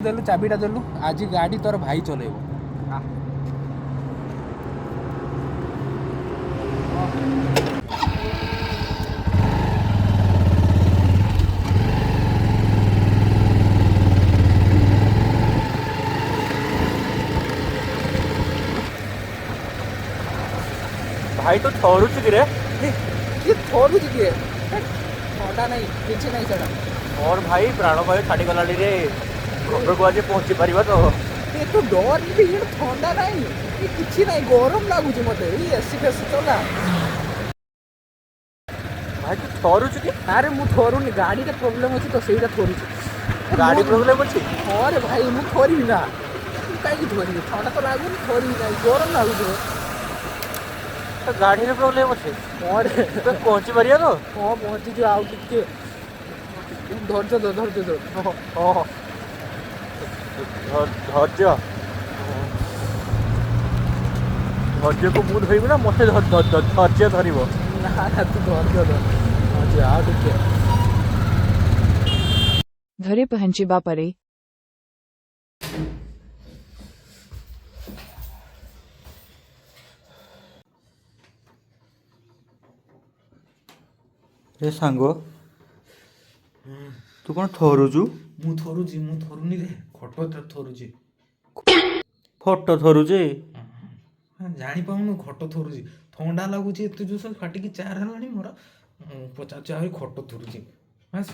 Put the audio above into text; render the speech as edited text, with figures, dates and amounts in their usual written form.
ଦେଲୁ ଚାବିଟା ଦେଲୁ ଆଜି ଗାଡ଼ି ତୋର ଭାଇ ଚଲେଇବ। भाई तो थरुचु कि रे କିଏ ଥରୁଛି କିଏ ଥଣ୍ଡା ନାହିଁ କିଛି ନାହିଁ ସେଟା। और भाई प्राण भाई छाड़ी गलाड़ी रे घर को आज पहुंची पारिबा तो ଏ ତୁ ଡର ବି ଥଣ୍ଡା ନାହିଁ ଏ କିଛି ନାହିଁ ଗରମ ଲାଗୁଛି ମତେ ଏଇ ଏସି ଫେସି ଚଲା। भाई तू थरुचु कि ଆରେ ମୁଁ ଥରୁନି ଗାଡ଼ିରେ ପ୍ରୋବ୍ଲେମ୍ ଅଛି ତ ସେଇଟା ଥରୁଛି। गाड़ी प्रॉब्लम अछि ହଁ ଭାଇ ମୁଁ ଥରିବି ନା ମୁଁ କାହିଁକି ଥରିବି ଥଣ୍ଡା ତ ଲାଗୁନି ଥରିବି ନାହିଁ ଗରମ ଲାଗୁଛି। तो गाड़ी रे प्रॉब्लम अछि ହଁ ରେ तो पहुंची पारिया तो ହଁ ପହଞ୍ଚିଛୁ ଆଉ ଟିକେ ଧୈର୍ଯ୍ୟ ଧର ହଁ ହଁ धैर्य धैर्य को मुझे धरबी ना मत धैर्य धरब ନା ନା ତୁ ଧୈର୍ଯ୍ୟ ଧର ହଁ ଆଉ ଟିକେ ଘରେ ପହଞ୍ଚିବା ପରେ रे सांग तू कौन थरुचु ମୁଁ ଥରୁନି ରେ ଖଟ ଥରୁଛି। ଫଟୋ ଥରୁଛି ଜାଣିପାରୁନୁ ଖଟ ଥରୁଛି ଥଣ୍ଡା ଲାଗୁଛି ଏତେ ଜୋରସେ ଫାଟିକି ଚାର ହେଲାଣି ମୋର ପଚାରୁଛି ଆହୁରି ଖଟ ଥରୁଛି ବାସ୍